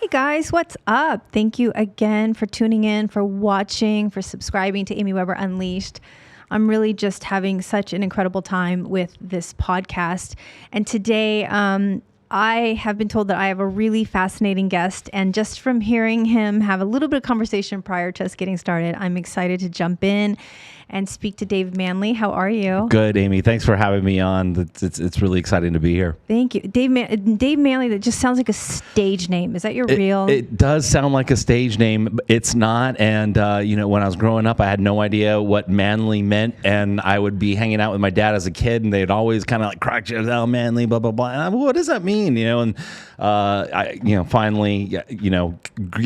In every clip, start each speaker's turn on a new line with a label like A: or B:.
A: Hey guys, what's up? Thank you again for tuning in, for watching, for subscribing to Amy Weber Unleashed. I'm really just having such an incredible time with this podcast. And today, I have been told that I have a really fascinating guest. And just from hearing him have a little bit of conversation prior to us getting started, I'm excited to jump in and speak to Dave Manley. How are you?
B: Good, Amy. Thanks for having me on. It's really exciting to be here.
A: Thank you. Dave Manley, that just sounds like a stage name. Is that your real?
B: It does sound like a stage name. It's not. And, when I was growing up, I had no idea what Manley meant. And I would be hanging out with my dad as a kid, and they'd always kind of like crack jokes, oh, Manley, blah, blah, blah. And what does that mean? Finally,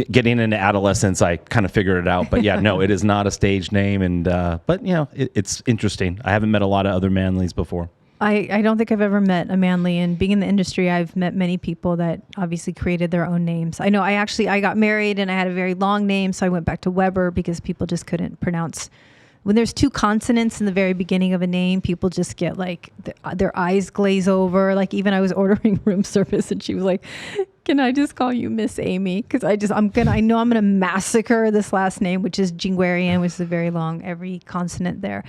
B: getting into adolescence, I kind of figured it out. But yeah, no, it is not a stage name. But it's interesting. I haven't met a lot of other Manleys before.
A: I don't think I've ever met a Manley, and being in the industry, I've met many people that obviously created their own names. I know I got married and I had a very long name, so I went back to Weber because people just couldn't pronounce. When there's two consonants in the very beginning of a name, people just get like their eyes glaze over. Like even I was ordering room service and she was like, "Can I just call you Miss Amy?" Because I know I'm gonna massacre this last name, which is Jinguarian, which is a very long, every consonant there.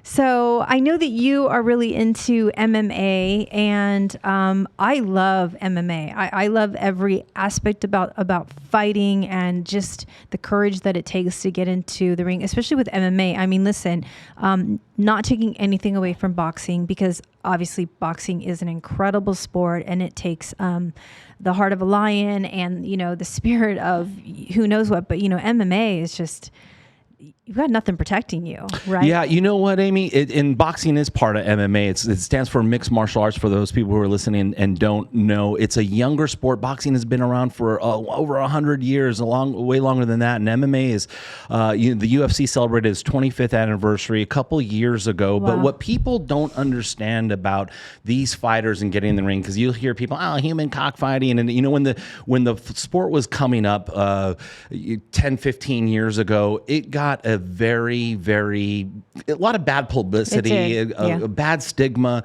A: So I know that you are really into MMA, and I love MMA. I love every aspect about fighting and just the courage that it takes to get into the ring, especially with MMA. I mean, listen, not taking anything away from boxing, because obviously boxing is an incredible sport and it takes the heart of a lion and, the spirit of who knows what, but, MMA is just, you've got nothing protecting you, right?
B: Yeah, you know what, Amy? Boxing is part of MMA. It stands for mixed martial arts. For those people who are listening and don't know, it's a younger sport. Boxing has been around for over 100 years, way longer than that. And MMA is, the UFC celebrated its 25th anniversary a couple years ago. Wow. But what people don't understand about these fighters and getting in the ring, because you'll hear people, human cockfighting, and when the sport was coming up 10, 15 years ago, it got a lot of bad publicity, a bad stigma.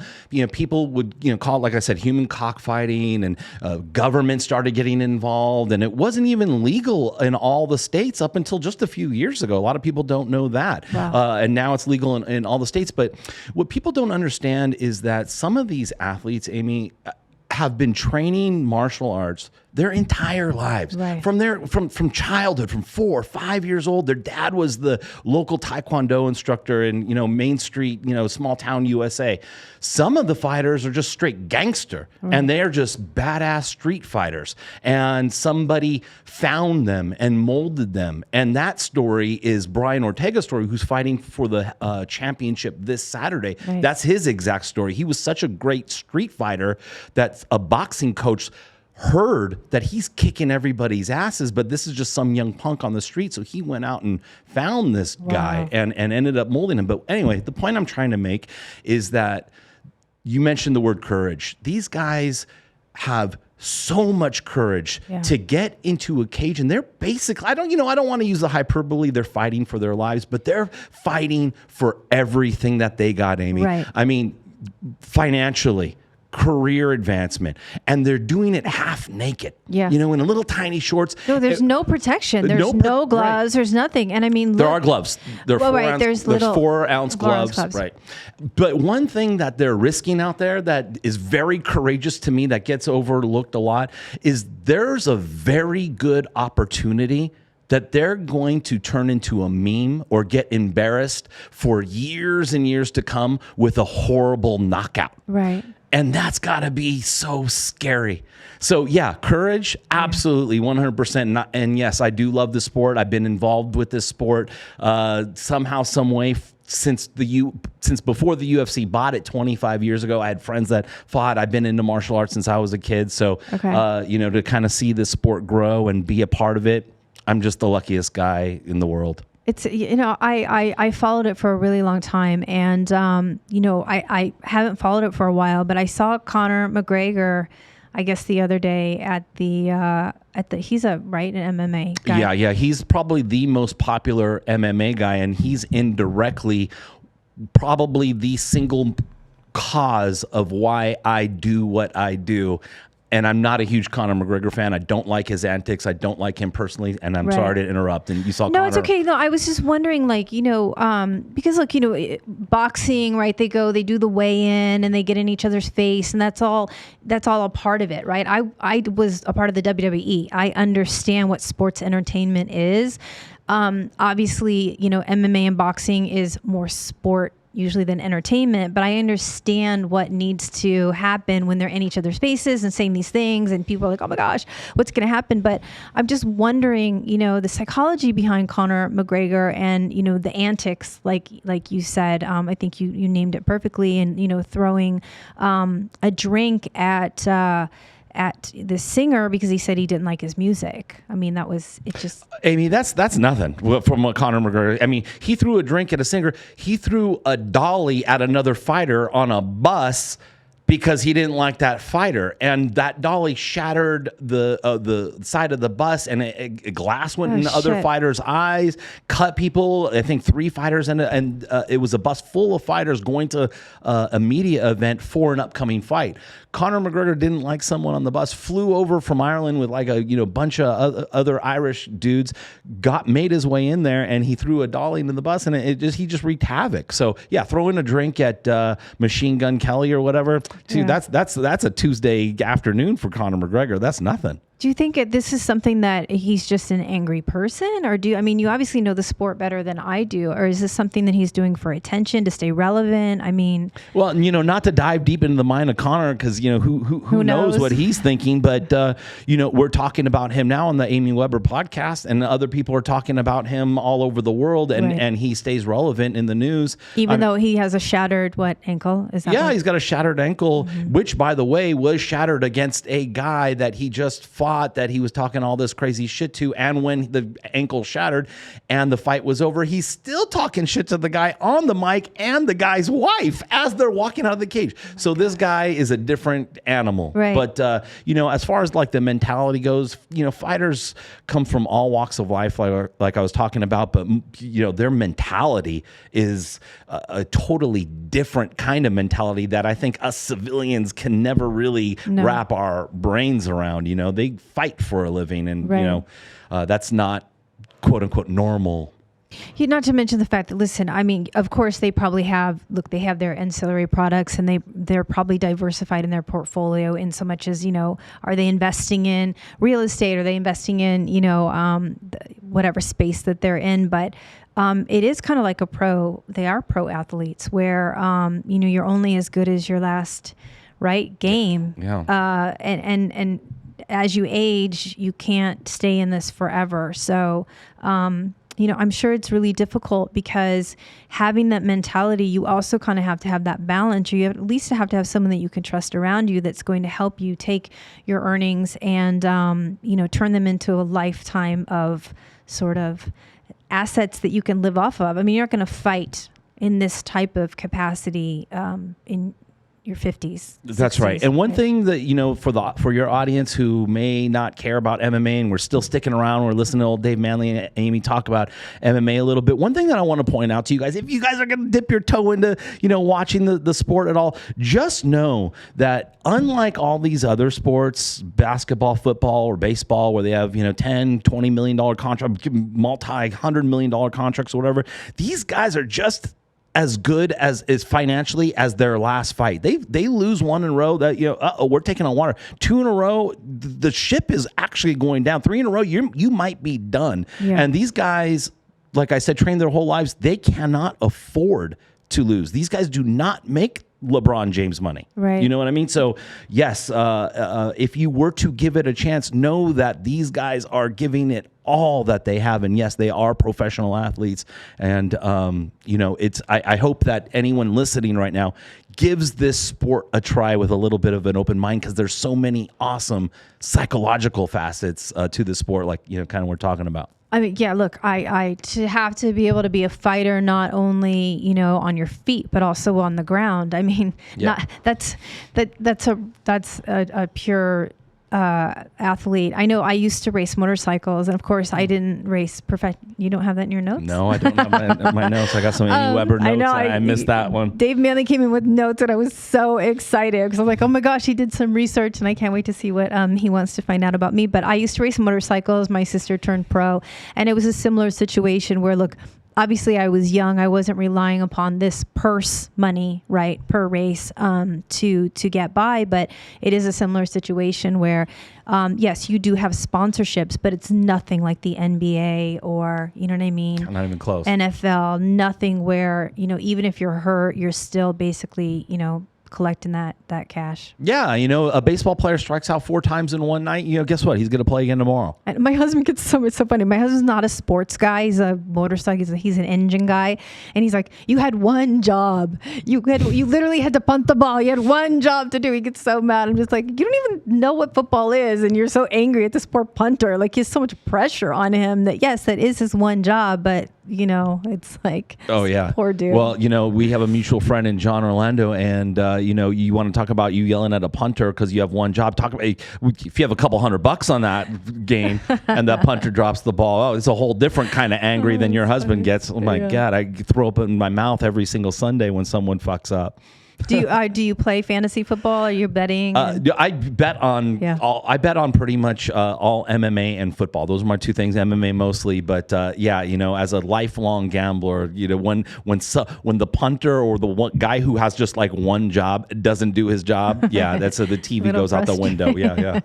B: People would, call it, like I said, human cockfighting, and government started getting involved, and it wasn't even legal in all the states up until just a few years ago. A lot of people don't know that. Wow. And now it's legal in all the states. But what people don't understand is that some of these athletes, Amy, have been training martial arts their entire lives. Right. From childhood, from 4 or 5 years old. Their dad was the local Taekwondo instructor in Main Street, small town USA. Some of the fighters are just straight gangster, and they are just badass street fighters. And somebody found them and molded them. And that story is Brian Ortega's story, who's fighting for the championship this Saturday. Right. That's his exact story. He was such a great street fighter that a boxing coach heard that he's kicking everybody's asses, but this is just some young punk on the street. So he went out and found this guy and ended up molding him. But anyway, the point I'm trying to make is that you mentioned the word courage. These guys have so much courage to get into a cage, and they're basically, I don't want to use the hyperbole, they're fighting for their lives, but they're fighting for everything that they got, Amy. Right. I mean, financially, career advancement, and they're doing it half naked. Yeah, in a little tiny shorts.
A: No, there's no protection. There's no gloves. Right. There's nothing. And I mean,
B: there are gloves. They're 4-ounce gloves. Right. But one thing that they're risking out there that is very courageous to me, that gets overlooked a lot, is there's a very good opportunity that they're going to turn into a meme or get embarrassed for years and years to come with a horrible knockout. Right. And that's got to be so scary. So, yeah, courage, absolutely, 100%. And yes, I do love the sport. I've been involved with this sport somehow, some way, since before the UFC bought it 25 years ago. I had friends that fought. I've been into martial arts since I was a kid. So, to kind of see this sport grow and be a part of it, I'm just the luckiest guy in the world.
A: It's, I followed it for a really long time, and, I haven't followed it for a while, but I saw Connor McGregor, I guess the other day at the he's an MMA guy.
B: Yeah. He's probably the most popular MMA guy, and he's indirectly probably the single cause of why I do what I do. And I'm not a huge Connor McGregor fan. I don't like his antics. I don't like him personally. And I'm sorry to interrupt. And you saw
A: No,
B: Connor.
A: it's okay. No, I was just wondering, like, because look, boxing, right? They do the weigh-in and they get in each other's face, and that's all a part of it, right? I was a part of the WWE. I understand what sports entertainment is. Obviously, MMA and boxing is more sport usually than entertainment, but I understand what needs to happen when they're in each other's faces and saying these things, and people are like, oh my gosh, what's going to happen? But I'm just wondering, the psychology behind Connor McGregor and, the antics, like you said, I think you named it perfectly, and, throwing a drink at the singer because he said he didn't like his music. I mean, Amy,
B: that's nothing from what Connor McGregor. I mean, he threw a drink at a singer. He threw a dolly at another fighter on a bus because he didn't like that fighter, and that dolly shattered the side of the bus, and a glass went in the other fighters' eyes, cut people. I think 3 fighters, and it was a bus full of fighters going to a media event for an upcoming fight. Connor McGregor didn't like someone on the bus, flew over from Ireland with like a bunch of other Irish dudes, made his way in there, and he threw a dolly into the bus, and he just wreaked havoc. So yeah, throwing a drink at Machine Gun Kelly or whatever, dude, that's a Tuesday afternoon for Connor McGregor. That's nothing.
A: Do you think this is something that he's just an angry person, or you obviously know the sport better than I do, or is this something that he's doing for attention to stay relevant? I mean,
B: well, not to dive deep into the mind of Connor, because who knows what he's thinking, but we're talking about him now on the Amy Weber podcast, and other people are talking about him all over the world, and he stays relevant in the news,
A: even though he has a shattered ankle? Is that
B: he's got a shattered ankle, which, by the way, was shattered against a guy that he just fought, that he was talking all this crazy shit to, and when the ankle shattered and the fight was over, he's still talking shit to the guy on the mic and the guy's wife as they're walking out of the cage. So this guy is a different animal.
A: Right.
B: But as far as like the mentality goes, fighters come from all walks of life, like I was talking about, but their mentality is a totally different kind of mentality that I think us civilians can never really wrap our brains around. They fight for a living, and that's not quote unquote normal.
A: Not to mention the fact that, listen, I mean, of course they probably have their ancillary products, and they're probably diversified in their portfolio in so much as, are they investing in real estate? Are they investing in, whatever space that they're in? But it is kind of like they are pro athletes where, you're only as good as your last game.
B: Yeah.
A: And as you age, you can't stay in this forever. So, I'm sure it's really difficult, because having that mentality, you also kind of have to have that balance. You at least have to have someone that you can trust around you that's going to help you take your earnings and, turn them into a lifetime of sort of assets that you can live off of. I mean, you're not going to fight in this type of capacity in your 50s.
B: That's
A: 60s.
B: right. And one thing that, for your audience who may not care about MMA, and we're still sticking around, we're listening to old Dave Manley and Amy talk about MMA a little bit. One thing that I want to point out to you guys, if you guys are going to dip your toe into, watching the sport at all, just know that unlike all these other sports, basketball, football, or baseball, where they have, $10, $20 million contract, multi-$100 million contracts or whatever, these guys are just as good as financially as their last fight. They lose one in a row, that we're taking on water. 2 in a row, the ship is actually going down. 3 in a row, you might be done. Yeah. And these guys, like I said, train their whole lives. They cannot afford to lose. These guys do not make LeBron James money.
A: Right.
B: You know what I mean? So yes, if you were to give it a chance, know that these guys are giving it all that they have. And yes, they are professional athletes. And, I hope that anyone listening right now gives this sport a try with a little bit of an open mind, because there's so many awesome psychological facets to the sport, like, kind of we're talking about.
A: I mean, yeah, look, I to have to be able to be a fighter, not only, on your feet, but also on the ground. I mean, that's a pure athlete. I know I used to race motorcycles, and of course I didn't race You don't have that in your notes?
B: No, I don't have my notes. I got some Amy Weber notes.
A: I know,
B: I missed that one.
A: Dave Manley came in with notes, and I was so excited because I was like, oh my gosh, he did some research, and I can't wait to see what he wants to find out about me. But I used to race motorcycles. My sister turned pro, and it was a similar situation where, look, obviously I was young. I wasn't relying upon this purse money, right, per race to get by. But it is a similar situation where, yes, you do have sponsorships, but it's nothing like the NBA or, you know what I mean?
B: Not even close.
A: NFL, nothing where, even if you're hurt, you're still basically, collecting that cash.
B: Yeah, a baseball player strikes out 4 times in one night. Guess what? He's going to play again tomorrow.
A: And my husband it's so funny. My husband's not a sports guy. He's a motorcycle. He's an engine guy, and he's like, "You had one job. You literally had to punt the ball. You had one job to do." He gets so mad. I'm just like, you don't even know what football is, and you're so angry at this poor punter. Like, he has so much pressure on him that yes, that is his one job, but it's like,
B: oh yeah,
A: poor dude.
B: Well, we have a mutual friend in John Orlando, and you want to talk about you yelling at a punter because you have one job. Talk about if you have a couple $100 on that game and that punter drops the ball. Oh, it's a whole different kind of angry than your husband gets. Oh my God, I throw up in my mouth every single Sunday when someone fucks up.
A: Do you play fantasy football? Are you betting?
B: I bet on I bet on pretty much all MMA and football. Those are my 2 things. MMA mostly, but as a lifelong gambler, when the punter or the guy who has just like one job doesn't do his job, that's the TV goes out the window. Yeah.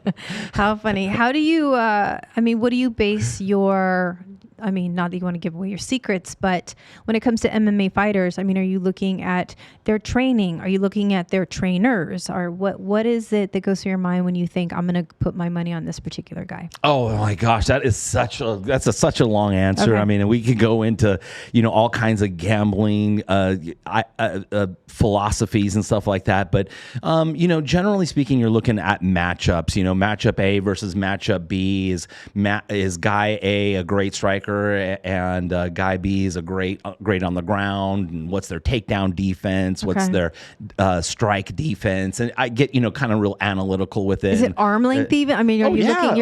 A: How funny. How do you? What do you base your? Not that you want to give away your secrets, but when it comes to MMA fighters, are you looking at their training? Are you looking at their trainers? Or what is it that goes through your mind when you think, I'm going to put my money on this particular guy?
B: Oh my gosh, that's such a long answer.
A: Okay.
B: And we could go into, all kinds of gambling philosophies and stuff like that. But, generally speaking, you're looking at matchups. Matchup A versus matchup B. Is guy A a great striker? And guy B is a great on the ground, and what's their takedown defense, what's their strike defense, and I get kind of real analytical with it.
A: Is it arm length even? You're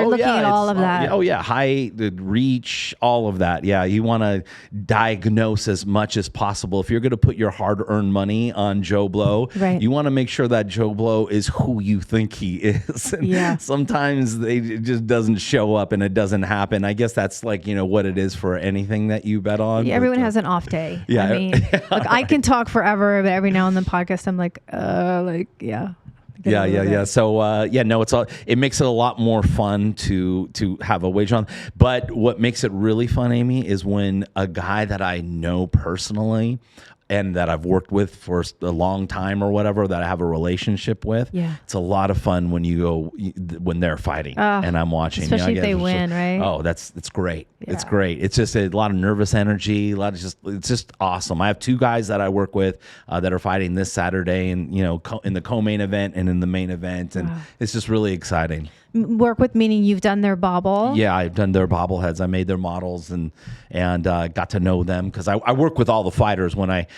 A: looking at all of that.
B: Height, the reach, all of that. Yeah, you want to diagnose as much as possible. If you're going to put your hard-earned money on Joe Blow,
A: right,
B: you want to make sure that Joe Blow is who you think he is. And sometimes it just doesn't show up and it doesn't happen. I guess that's like what it is for anything that you bet on.
A: Yeah, everyone has an off day.
B: Yeah.
A: Look, I can talk forever, but every now and then podcast, I'm like, yeah.
B: So it makes it a lot more fun to have a wager on. But what makes it really fun, Amy, is when a guy that I know personally and that I've worked with for a long time or whatever, that I have a relationship with. Yeah. It's a lot of fun when when they're fighting and I'm watching.
A: Especially if they win, right?
B: Oh, it's great. Yeah. It's great. It's just a lot of nervous energy. It's just awesome. I have 2 guys that I work with that are fighting this Saturday, and in the co-main event and in the main event, and it's just really exciting.
A: Work with meaning you've done their bobble?
B: Yeah, I've done their bobbleheads. I made their models and got to know them because I work with all the fighters when I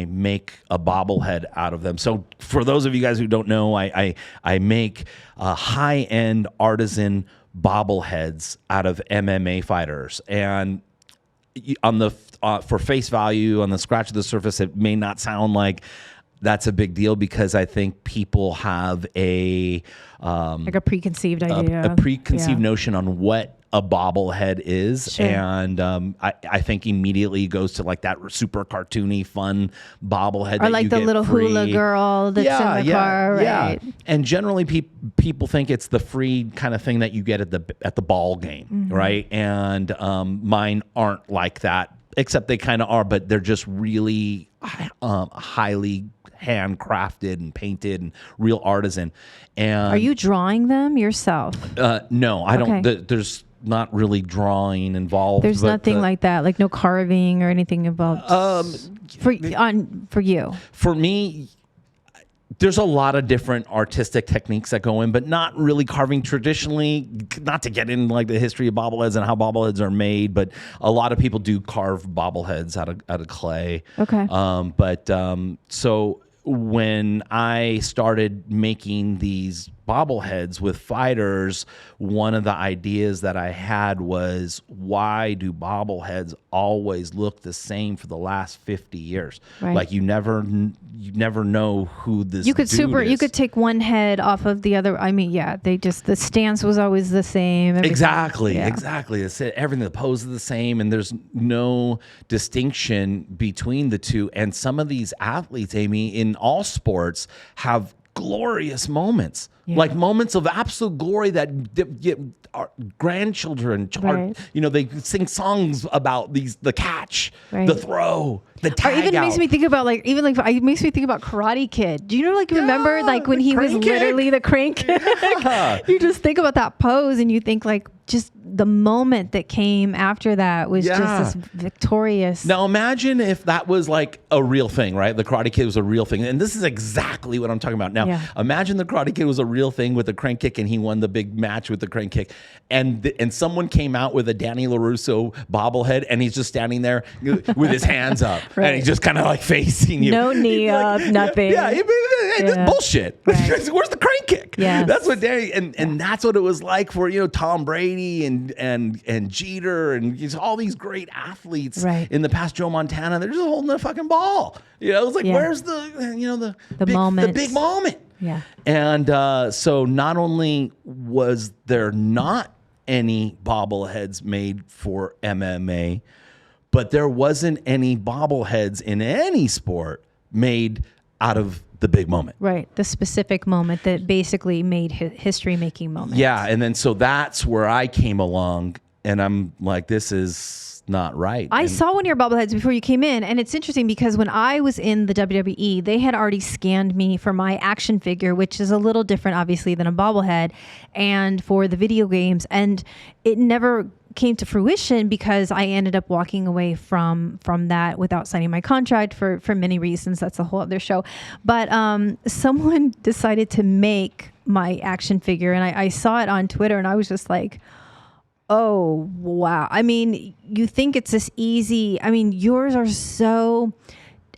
B: make a bobblehead out of them. So for those of you guys who don't know, I make high-end artisan bobbleheads out of MMA fighters, and on the for face value, on the scratch of the surface, it may not sound like that's a big deal because I think people have a
A: preconceived idea,
B: a preconceived notion on what a bobblehead is.
A: Sure.
B: And I think immediately goes to like that super cartoony, fun bobblehead.
A: Or that like the little free hula girl that's in the car, right? Yeah.
B: And generally people think it's the free kind of thing that you get at the ball game, right? And mine aren't like that, except they kind of are, but they're just really highly handcrafted and painted and real artisan. And
A: are you drawing them yourself?
B: No, I don't. There's not really drawing involved.
A: There's nothing like that, like no carving or anything involved. For you.
B: For me, there's a lot of different artistic techniques that go in, but not really carving traditionally. Not to get into like the history of bobbleheads and how bobbleheads are made, but a lot of people do carve bobbleheads out of clay.
A: Okay.
B: So when I started making these bobbleheads with fighters, one of the ideas that I had was, why do bobbleheads always look the same for the last 50 years?
A: Right.
B: Like you never know who this
A: you could
B: dude is.
A: You could take one head off of the other. I mean, yeah, the stance was always the same. Everything.
B: Exactly.
A: Yeah.
B: Exactly. It's everything. The pose is the same, and there's no distinction between the two. And some of these athletes, Amy, in all sports have glorious moments, like moments of absolute glory that our grandchildren,
A: Right.
B: they sing songs about the catch,
A: Right.
B: the throw, the tag
A: Or even
B: out.
A: makes me think about it makes me think about Karate Kid. Do you know, remember when he was
B: crane kick.
A: literally the crane kick?
B: Yeah.
A: You just think about that pose and you think just the moment that came after that was just this victorious.
B: Now imagine if that was like a real thing, right? The Karate Kid was a real thing. And this is exactly what I'm talking about. Now, imagine the Karate Kid was a real thing with the crane kick and he won the big match with the crane kick. And someone came out with a Danny LaRusso bobblehead and he's just standing there with his hands up.
A: Right.
B: And he's just kind of like facing you.
A: No knee up, nothing.
B: Yeah, this bullshit.
A: Right.
B: Where's the crane kick?
A: Yes.
B: That's what Danny, and that's what it was like for, Tom Brady and Jeter and all these great athletes in the past. Joe Montana, they're just holding the fucking ball. It's like, where's the big moment?
A: Yeah.
B: And so not only was there not any bobbleheads made for MMA, but there wasn't any bobbleheads in any sport made out of the big moment.
A: Right. The specific moment that basically made history-making moment.
B: Yeah. And then so that's where I came along and I'm like, this is not right.
A: I saw one of your bobbleheads before you came in, and it's interesting because when I was in the WWE, they had already scanned me for my action figure, which is a little different, obviously, than a bobblehead, and for the video games, and it never came to fruition because I ended up walking away from that without signing my contract for many reasons. That's a whole other show. But someone decided to make my action figure, and I saw it on Twitter, and I was just like, oh, wow. I mean, you think it's this easy. I mean, yours are so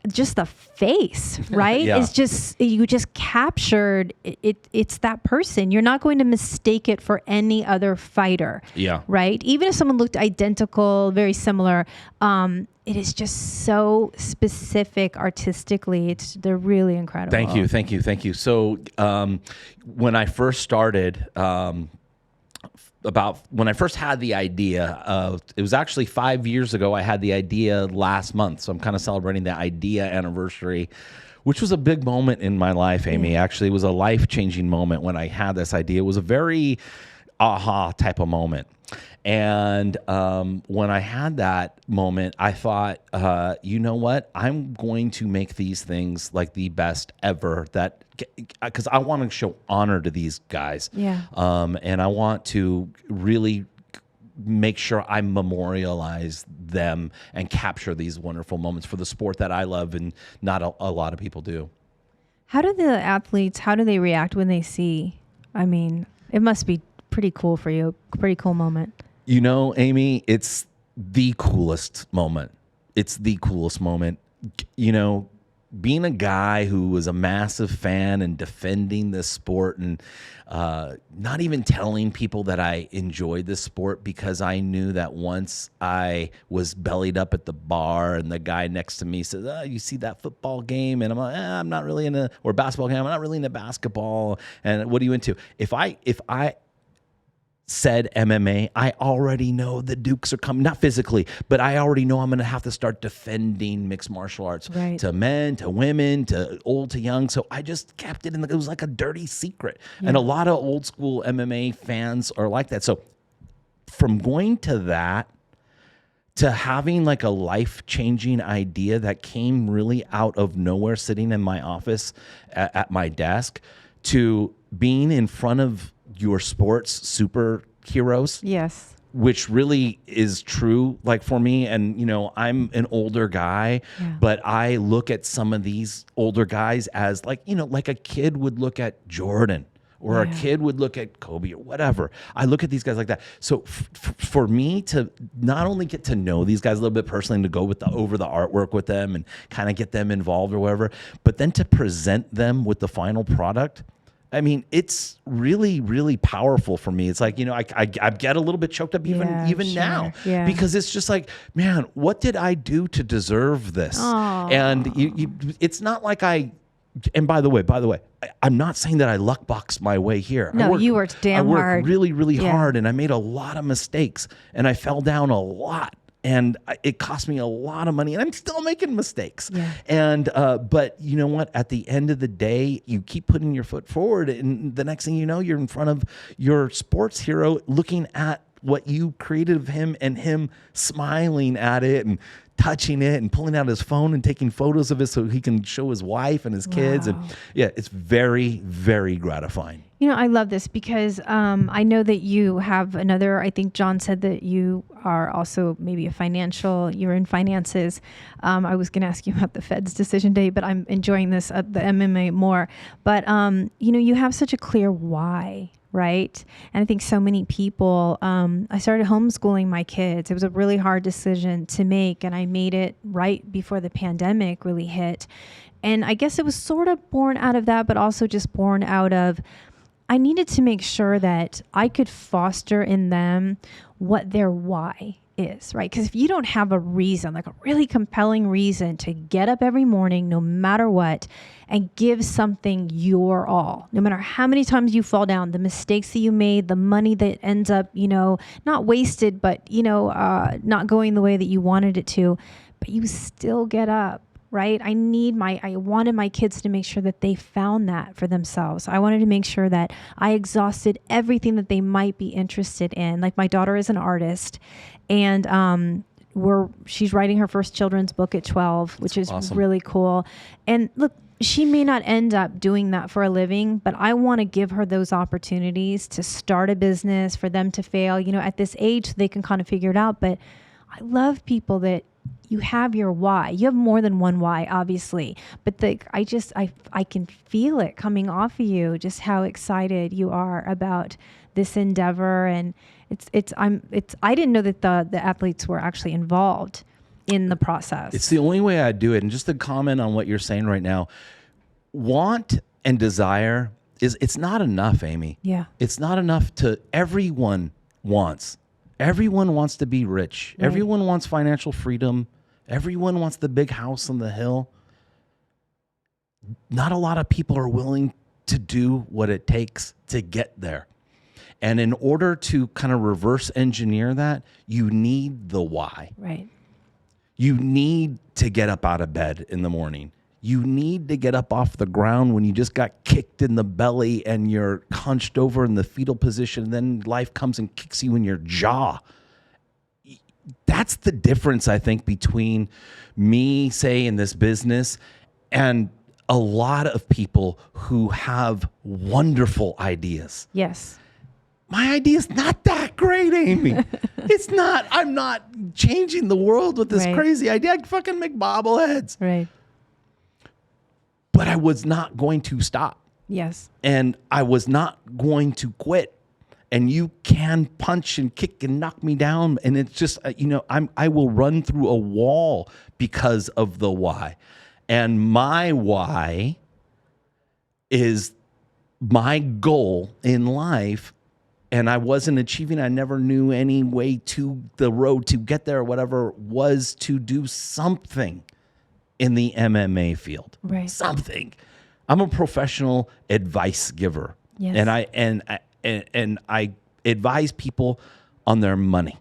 A: just the face, right? It's just, you just captured it. It's that person. You're not going to mistake it for any other fighter.
B: Yeah.
A: Right. Even if someone looked identical, very similar, it is just so specific artistically. They're really incredible.
B: Thank you. So when I first started, when I first had the idea, it was actually 5 years ago. I had the idea last month, so I'm kind of celebrating the idea anniversary, which was a big moment in my life, Amy. Actually, it was a life-changing moment when I had this idea. It was a very aha type of moment. And when I had that moment, I thought, you know what? I'm going to make these things like the best ever, because I want to show honor to these guys.
A: Yeah.
B: And I want to really make sure I memorialize them and capture these wonderful moments for the sport that I love and not a lot of people do.
A: How do the athletes, how do they react when they see? I mean, it must be pretty cool for you. Pretty cool moment.
B: Amy, it's the coolest moment. It's the coolest moment. Being a guy who was a massive fan and defending this sport and not even telling people that I enjoyed this sport because I knew that once I was bellied up at the bar and the guy next to me says, you see that football game? And I'm like, I'm not really or basketball game. I'm not really into basketball. And what are you into? If I said MMA, I already know the Dukes are coming, not physically, but I already know I'm going to have to start defending mixed martial arts to men, to women, to old, to young. So I just kept it it was like a dirty secret. Yeah. And a lot of old school MMA fans are like that. So from going to that, to having like a life-changing idea that came really out of nowhere, sitting in my office at my desk, to being in front of your sports superheroes.
A: Yes.
B: Which really is true, like for me. And, I'm an older guy, but I look at some of these older guys as like a kid would look at Jordan or a kid would look at Kobe or whatever. I look at these guys like that. So for me to not only get to know these guys a little bit personally and to go over the artwork with them and kind of get them involved or whatever, but then to present them with the final product, I mean, it's really, really powerful for me. It's like, I get a little bit choked up even now, because it's just like, man, what did I do to deserve this?
A: Aww.
B: And it's not like and by the way, I'm not saying that I luck boxed my way here.
A: No, you worked damn hard.
B: I worked really, really hard, and I made a lot of mistakes, and I fell down a lot. And it cost me a lot of money, and I'm still making mistakes.
A: Yeah.
B: And but you know what? At the end of the day, you keep putting your foot forward, and the next thing you know, you're in front of your sports hero, looking at what you created of him, and him smiling at it and touching it and pulling out his phone and taking photos of it so he can show his wife and his kids. And it's very, very gratifying.
A: I love this because I know that you have I think John said that you are also maybe you're in finances. I was going to ask you about the Fed's decision day, but I'm enjoying this at the MMA more. But, you have such a clear why, right? And I think so many people, I started homeschooling my kids. It was a really hard decision to make, and I made it right before the pandemic really hit. And I guess it was sort of born out of that, but also just born out of, I needed to make sure that I could foster in them what their why is, right? Because if you don't have a reason, like a really compelling reason to get up every morning, no matter what, and give something your all, no matter how many times you fall down, the mistakes that you made, the money that ends up, not wasted, but, not going the way that you wanted it to, but you still get up. Right? I wanted my kids to make sure that they found that for themselves. I wanted to make sure that I exhausted everything that they might be interested in. Like my daughter is an artist, and she's writing her first children's book at 12, which is awesome. Really cool. And look, she may not end up doing that for a living, but I want to give her those opportunities to start a business, for them to fail, at this age, so they can kind of figure it out. But I love people that you have your why. You have more than one why, obviously, but I can feel it coming off of you, just how excited you are about this endeavor. And I didn't know that the athletes were actually involved in the process.
B: It's the only way I do it. And just to comment on what you're saying right now, want and desire it's not enough, Amy.
A: Yeah.
B: It's not enough everyone wants to be rich. Right. Everyone wants financial freedom. Everyone wants the big house on the hill. Not a lot of people are willing to do what it takes to get there. And in order to kind of reverse engineer that, you need the why.
A: Right.
B: You need to get up out of bed in the morning. You need to get up off the ground when you just got kicked in the belly and you're hunched over in the fetal position. And then life comes and kicks you in your jaw. That's the difference, I think, between me, say, in this business and a lot of people who have wonderful ideas.
A: Yes.
B: My idea's not that great, Amy. It's not. I'm not changing the world with this crazy idea. I can fucking make bobbleheads.
A: Right.
B: But I was not going to stop.
A: Yes.
B: And I was not going to quit. And you can punch and kick and knock me down. And it's just, I will run through a wall because of the why. And my why is my goal in life. And I wasn't achieving. I never knew any way to the road to get there or whatever, was to do something in the MMA field.
A: Right.
B: Something. I'm a professional advice giver.
A: Yes.
B: And I advise people on their money,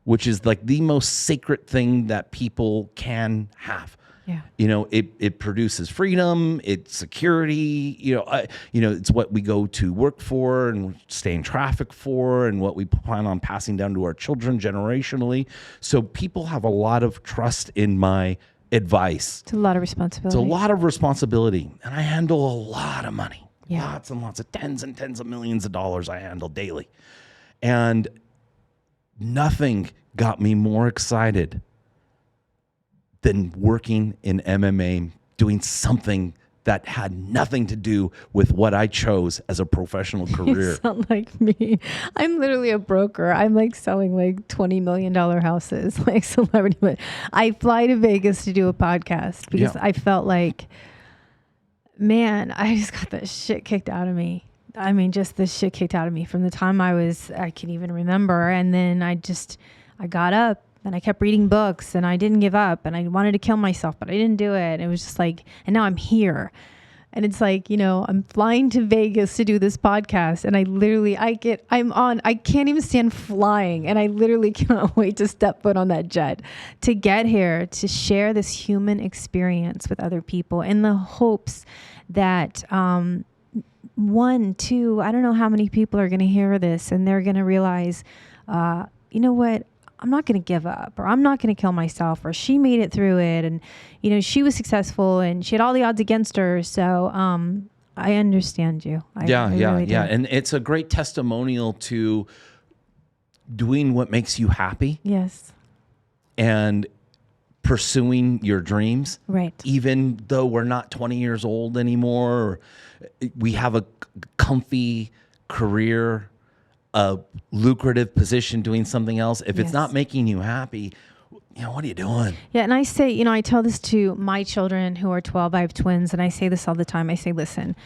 B: which is like the most sacred thing that people can have.
A: Yeah.
B: It produces freedom, it's security, it's what we go to work for and stay in traffic for, and what we plan on passing down to our children generationally. So people have a lot of trust in my advice.
A: It's a lot of responsibility.
B: It's a lot of responsibility. And I handle a lot of money.
A: Yeah.
B: Lots and lots of tens and tens of millions of dollars I handle daily. And nothing got me more excited than working in MMA, doing something that had nothing to do with what I chose as a professional career.
A: You sound like me. I'm literally a broker. I'm like selling like $20 million houses, like celebrity. But I fly to Vegas to do a podcast because I felt like Man, I just got the shit kicked out of me. I mean, just the shit kicked out of me from the time I can even remember. And then I got up and I kept reading books and I didn't give up and I wanted to kill myself, but I didn't do it. It was just like, and now I'm here. And it's like, I'm flying to Vegas to do this podcast. And I can't even stand flying. And I literally cannot wait to step foot on that jet to get here, to share this human experience with other people in the hopes that, 1, 2, I don't know how many people are going to hear this and they're going to realize, you know what? I'm not going to give up, or I'm not going to kill myself, or she made it through it. And, she was successful and she had all the odds against her. So, I understand you. I really do.
B: And it's a great testimonial to doing what makes you happy.
A: Yes.
B: And pursuing your dreams.
A: Right.
B: Even though we're not 20 years old anymore, or we have a comfy career, a lucrative position doing something else. If it's not making you happy, what are you doing?
A: Yeah. And I say, I tell this to my children who are 12, I have twins, and I say this all the time. I say, listen,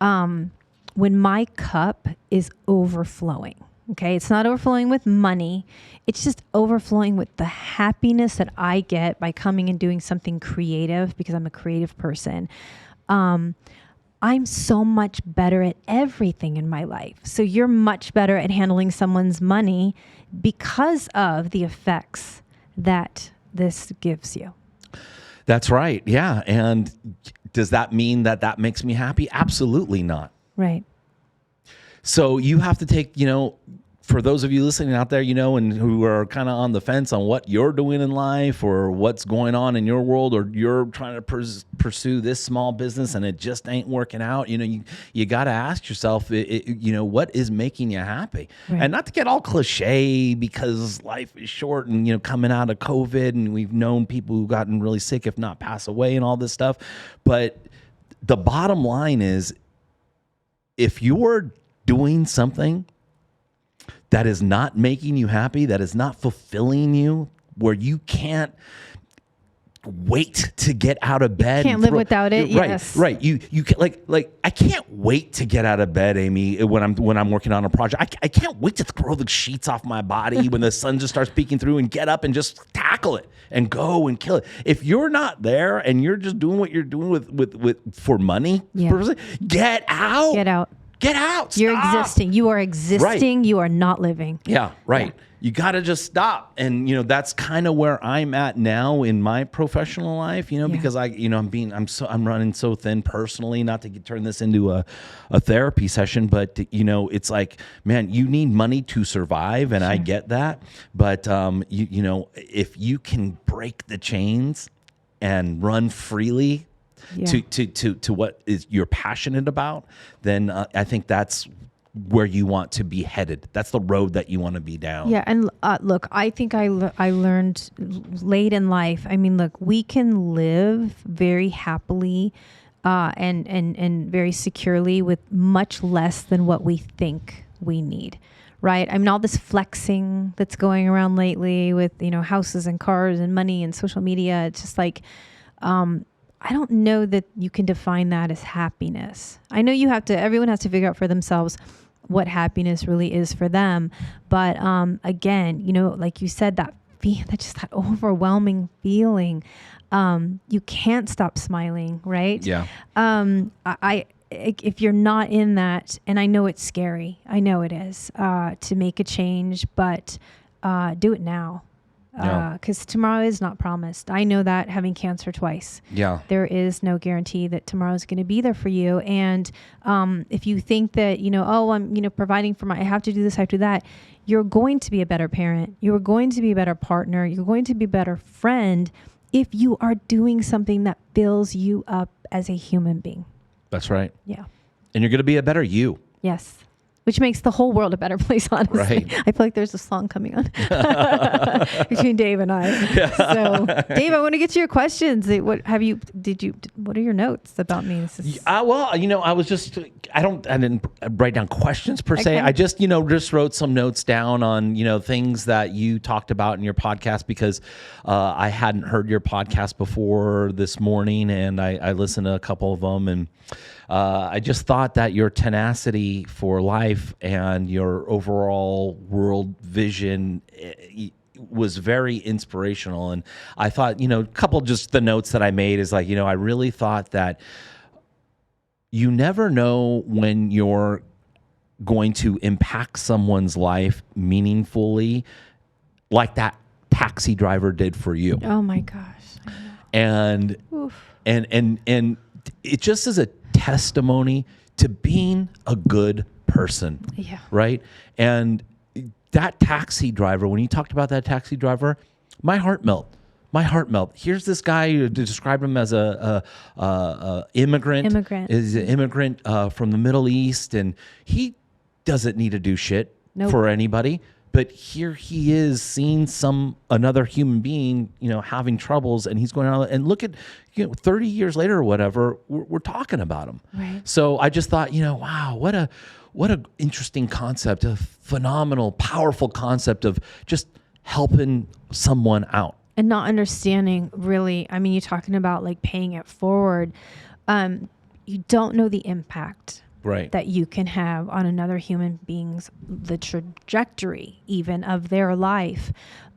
A: when my cup is overflowing, okay, it's not overflowing with money. It's just overflowing with the happiness that I get by coming and doing something creative, because I'm a creative person. I'm so much better at everything in my life. So you're much better at handling someone's money because of the effects that this gives you.
B: That's right. Yeah. And does that mean that makes me happy? Absolutely not.
A: Right.
B: So you have to take, for those of you listening out there, and who are kind of on the fence on what you're doing in life or what's going on in your world, or you're trying to pursue this small business and it just ain't working out, you got to ask yourself, what is making you happy? Right. And not to get all cliche, because life is short and, coming out of COVID, and we've known people who've gotten really sick, if not pass away, and all this stuff. But the bottom line is, if you're doing something that is not making you happy, that is not fulfilling you, where you can't wait to get out of bed.
A: Can't live without it.
B: Right,
A: yes.
B: Right. You can, like I can't wait to get out of bed, Amy, when I'm working on a project. I can't wait to throw the sheets off my body when the sun just starts peeking through, and get up and just tackle it and go and kill it. If you're not there and you're just doing what you're doing with for money, get out.
A: Get out.
B: Get out. Stop.
A: You're existing. You are existing. Right. You are not living.
B: Yeah, right. Yeah. You got to just stop. And, that's kind of where I'm at now in my professional life, because I'm running so thin personally, not to turn this into a therapy session, but, it's like, man, you need money to survive. And I get that. But, if you can break the chains and run freely, to what is you're passionate about, then I think that's where you want to be headed. That's the road that you want to be down.
A: Yeah. And look, I think I learned late in life. I mean, look, we can live very happily and very securely with much less than what we think we need. Right. I mean, all this flexing that's going around lately with, houses and cars and money and social media. It's just like, I don't know that you can define that as happiness. I know everyone has to figure out for themselves what happiness really is for them. But again, like you said, that overwhelming feeling, you can't stop smiling, right?
B: Yeah.
A: If you're not in that, and I know it's scary, I know it is, to make a change, but do it now. Because tomorrow is not promised. I know that, having cancer twice.
B: Yeah.
A: There is no guarantee that tomorrow is going to be there for you. And if you think that, I'm, providing for I have to do this, I have to do that, you're going to be a better parent. You're going to be a better partner. You're going to be a better friend if you are doing something that fills you up as a human being.
B: That's right.
A: Yeah.
B: And you're going to be a better you.
A: Yes. which makes the whole world a better place, honestly.
B: Right.
A: I feel like there's a song coming on between Dave and I. So, Dave, I want to get to your questions. What are your notes about me?
B: Well, I didn't write down questions per se.
A: Okay.
B: I just wrote some notes down on, things that you talked about in your podcast, because I hadn't heard your podcast before this morning, and I listened to a couple of them, and I just thought that your tenacity for life and your overall world vision was very inspirational. And I thought, a couple just the notes that I made is like, I really thought that you never know when you're going to impact someone's life meaningfully, like that taxi driver did for you.
A: Oh my gosh.
B: And it just is a testimony to being a good person.
A: Yeah.
B: Right. And that taxi driver, when you talked about that taxi driver, my heart melted. Here's this guy who described him as a immigrant. Is an immigrant from the Middle East, and he doesn't need to do shit for anybody. But here he is seeing another human being, having troubles, and he's going out and look at, 30 years later or whatever, we're talking about him.
A: Right.
B: So I just thought, wow, what a interesting concept, a phenomenal, powerful concept of just helping someone out.
A: And not understanding really, you're talking about like paying it forward. You don't know the impact that you can have on another human being's, the trajectory even of their life.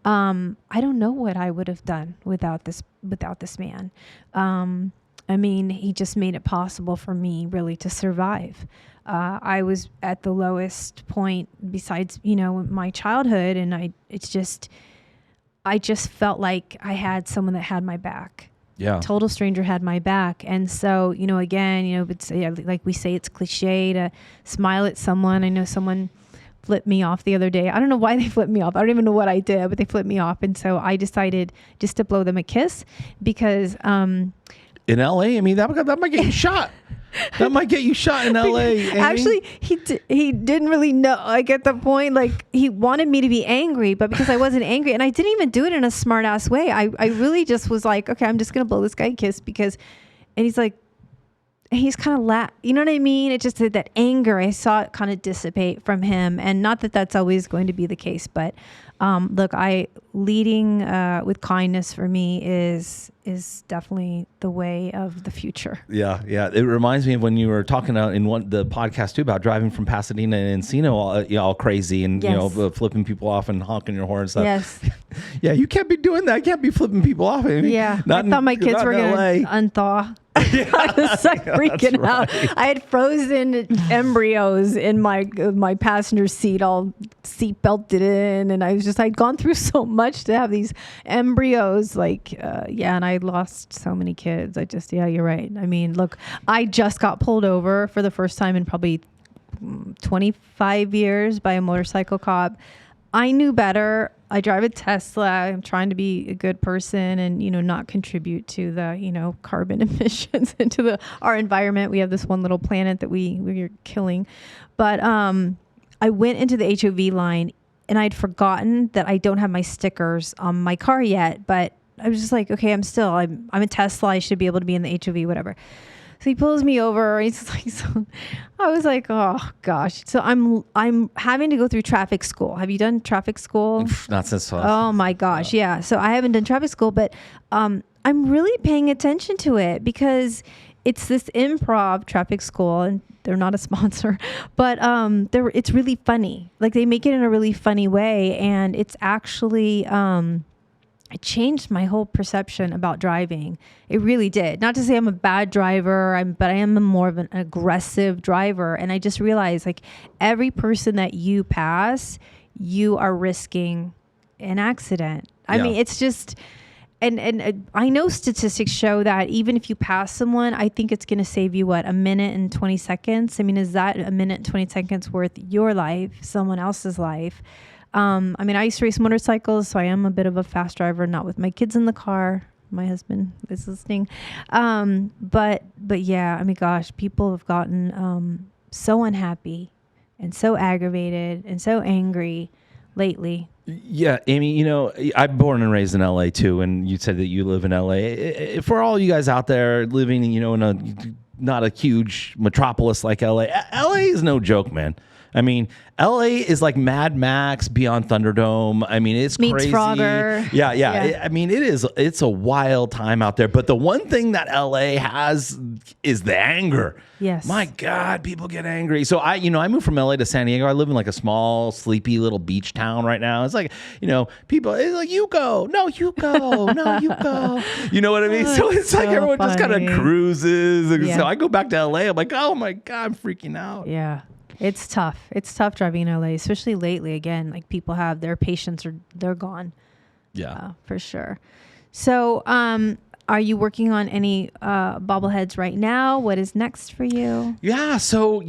A: I don't know what I would have done without this man. He just made it possible for me really to survive. I was at the lowest point besides, my childhood, and I just felt like I had someone that had my back.
B: Yeah.
A: Total stranger had my back. And so, it's, like we say, it's cliche to smile at someone. I know someone flipped me off the other day. I don't know why they flipped me off. I don't even know what I did, but they flipped me off. And so I decided just to blow them a kiss because,
B: in LA, that might get you shot. That might get you shot in LA. Amy.
A: Actually, he didn't really know. Like at the point, like he wanted me to be angry, but because I wasn't angry, and I didn't even do it in a smart ass way. I really just was like, okay, I'm just gonna blow this guy a kiss because, and he's like, he's kind of you know what I mean? It just that anger. I saw it kind of dissipate from him, and not that that's always going to be the case, but look, leading with kindness for me is definitely the way of the future.
B: Yeah. It reminds me of when you were talking in the podcast too about driving from Pasadena and Encino all crazy and flipping people off and honking your horn and stuff.
A: Yes.
B: Yeah, you can't be doing that. You can't be flipping people off.
A: Yeah, I thought my kids were going to unthaw. I was like freaking out. I had frozen embryos in my passenger seat, all seat belted in, and I'd gone through so much to have these embryos. And I lost so many kids. You're right. Look, I just got pulled over for the first time in probably 25 years by a motorcycle cop. I knew better. I drive a Tesla. I'm trying to be a good person and, not contribute to the, carbon emissions into our environment. We have this one little planet that we're killing. But I went into the HOV line and I'd forgotten that I don't have my stickers on my car yet. But I was just like, okay, I'm a Tesla. I should be able to be in the HOV, whatever. So he pulls me over. He's like, I was like, oh gosh. So I'm having to go through traffic school. Have you done traffic school?
B: Not since.
A: Oh my gosh, yeah. So I haven't done traffic school, but I'm really paying attention to it because it's this improv traffic school, and they're not a sponsor, but it's really funny. Like they make it in a really funny way, and it's actually. It changed my whole perception about driving. It really did. Not to say I'm a bad driver, but I am more of an aggressive driver. And I just realized like every person that you pass, you are risking an accident. I mean, it's just, and I know statistics show that even if you pass someone, I think it's going to save you a minute and 20 seconds. Is that a minute and 20 seconds worth your life, someone else's life? I used to race motorcycles, so I am a bit of a fast driver, not with my kids in the car. My husband is listening. But yeah, gosh, people have gotten so unhappy and so aggravated and so angry lately.
B: Yeah, Amy, I'm born and raised in LA too, and you said that you live in LA. For all you guys out there living, in a not a huge metropolis like LA, LA is no joke, man. I mean, LA is like Mad Max beyond Thunderdome. I mean, it's
A: Meets
B: crazy.
A: Frogger.
B: Yeah. I mean, it's a wild time out there. But the one thing that LA has is the anger.
A: Yes.
B: My God, people get angry. So I moved from LA to San Diego. I live in like a small, sleepy little beach town right now. It's like, people, it's like, you go. No, you go. No, you go. You know what I mean? So it's like everyone just kind of cruises. And so I go back to LA. I'm like, oh my God, I'm freaking out.
A: Yeah. It's tough. It's tough driving in LA, especially lately. Again, like people have their patience or they're gone.
B: Yeah,
A: for sure. So, are you working on any bobbleheads right now? What is next for you?
B: Yeah, so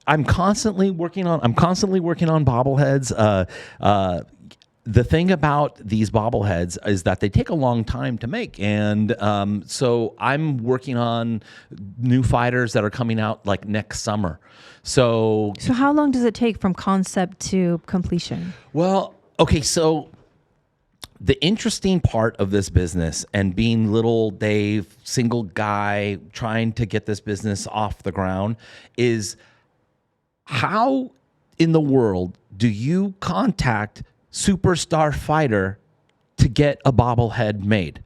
B: I'm constantly working on bobbleheads. The thing about these bobbleheads is that they take a long time to make. And so I'm working on new fighters that are coming out like next summer. So
A: how long does it take from concept to completion?
B: Well, okay, so the interesting part of this business and being little Dave, single guy, trying to get this business off the ground is how in the world do you contact superstar fighter to get a bobblehead made?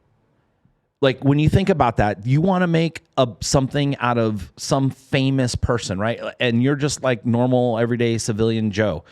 B: Like when you think about that, you want to make something out of some famous person, right? And you're just like normal, everyday civilian Joe.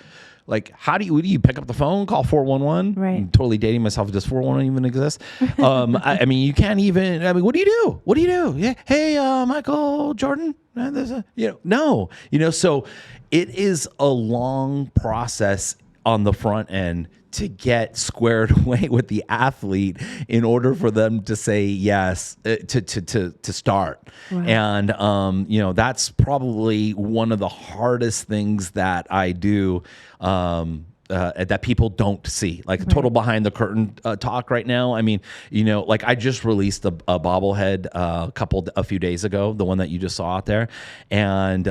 B: Like, how do you pick up the phone, call 411?
A: Right.
B: I'm totally dating myself. Does 411 even exist? I mean, you can't even. I mean, what do you do? What do you do? Yeah. Hey, Michael Jordan. No. So it is a long process on the front end to get squared away with the athlete in order for them to say yes to start. Wow. And that's probably one of the hardest things that I do that people don't see, like right. Total behind the curtain talk right now. I mean, like I just released a bobblehead a few days ago, the one that you just saw out there, and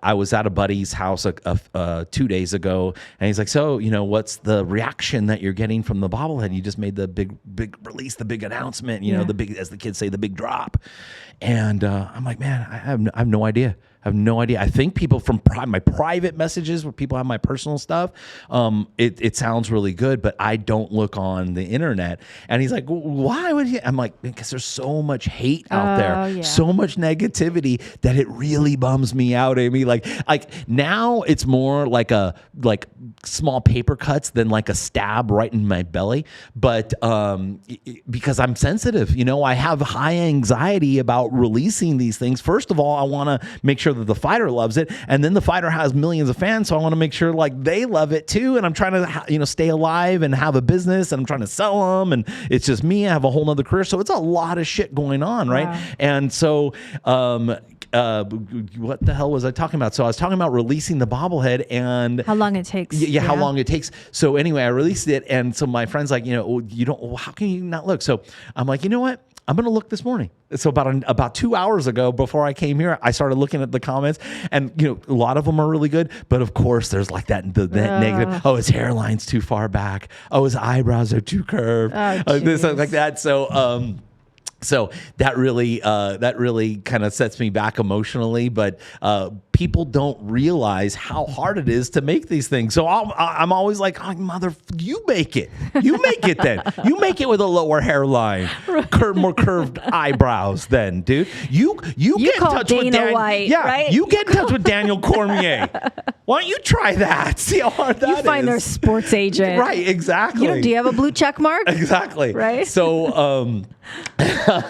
B: I was at a buddy's house 2 days ago, and he's like, so, what's the reaction that you're getting from the bobblehead? You just made the big release, the big announcement, the big, as the kids say, the big drop. And I'm like, man, I have no idea. I think people from my private messages where people have my personal stuff, it sounds really good, but I don't look on the internet. And he's like, why would you? I'm like, because there's so much hate out there, so much negativity that it really bums me out, Amy. Like now it's more like small paper cuts than like a stab right in my belly. But because I'm sensitive, I have high anxiety about releasing these things. First of all, I want to make sure that the fighter loves it, and then the fighter has millions of fans, so I want to make sure like they love it too. And I'm trying to stay alive and have a business, and I'm trying to sell them, and it's just me. I have a whole nother career, so it's a lot of shit going on, right? Wow. And so what the hell was I talking about? So I was talking about releasing the bobblehead and
A: how long it takes.
B: Yeah, how long it takes. So anyway, I released it, and so my friend's like, you don't. How can you not look? So I'm like, you know what? I'm going to look this morning. So about 2 hours ago, before I came here, I started looking at the comments, and a lot of them are really good. But of course, there's like that negative. Oh, his hairline's too far back. Oh, his eyebrows are too curved. This like that. So that really kind of sets me back emotionally, but people don't realize how hard it is to make these things. So I'm always like, oh, mother, you make it then. You make it with a lower hairline, more curved eyebrows then, dude. You get in touch with Dana White, right? You get in touch with Daniel Cormier. Why don't you try that? See how hard that is.
A: You find their sports agent.
B: Right, exactly.
A: Do you have a blue check mark?
B: Exactly.
A: Right.
B: So,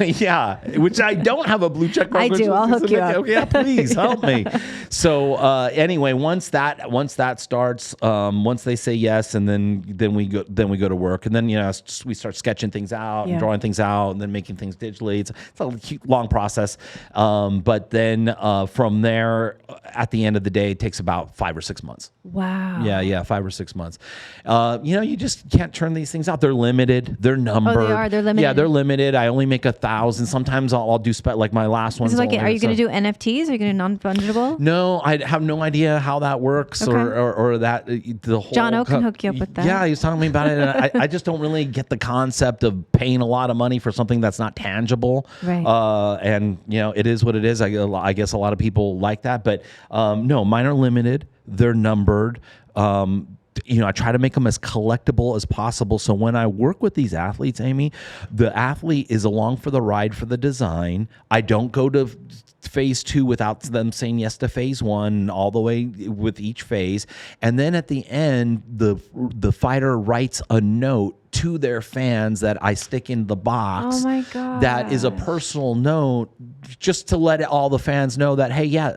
B: yeah, which I don't have a blue check mark.
A: I do. I'll hook you up.
B: Okay, yeah, please help me. So anyway, once that starts, once they say yes, and then we go to work, and then we start sketching things out and drawing things out, and then making things digitally. It's a long process, but then from there, at the end of the day, it takes about 5 or 6 months.
A: Wow.
B: Yeah, 5 or 6 months. You just can't turn these things out. They're limited. They're numbered.
A: Oh, they are. They're limited.
B: Yeah, they're limited. limited. I only make 1,000. Sometimes I'll do like my last one.
A: Is it like, are you going to do NFTs? Are you going to do non-fungible?
B: No, I have no idea how that works or that the whole.
A: John O can hook you up with that.
B: Yeah, he was telling me about it. And I just don't really get the concept of paying a lot of money for something that's not tangible.
A: Right.
B: And it is what it is. I guess a lot of people like that, but no, mine are limited. They're numbered. I try to make them as collectible as possible. So when I work with these athletes, Amy, the athlete is along for the ride for the design. I don't go to phase 2 without them saying yes to phase 1 all the way with each phase. And then at the end, the fighter writes a note to their fans that I stick in the box.
A: Oh my God.
B: That is a personal note just to let all the fans know that, hey, yeah,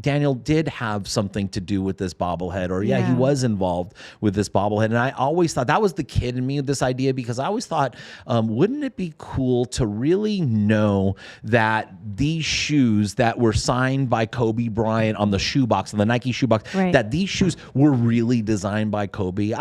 B: Daniel did have something to do with this bobblehead, or he was involved with this bobblehead. And I always thought that was the kid in me with this idea, because I always thought, wouldn't it be cool to really know that these shoes that were signed by Kobe Bryant on the shoebox, on the Nike shoebox, that these shoes were really designed by Kobe.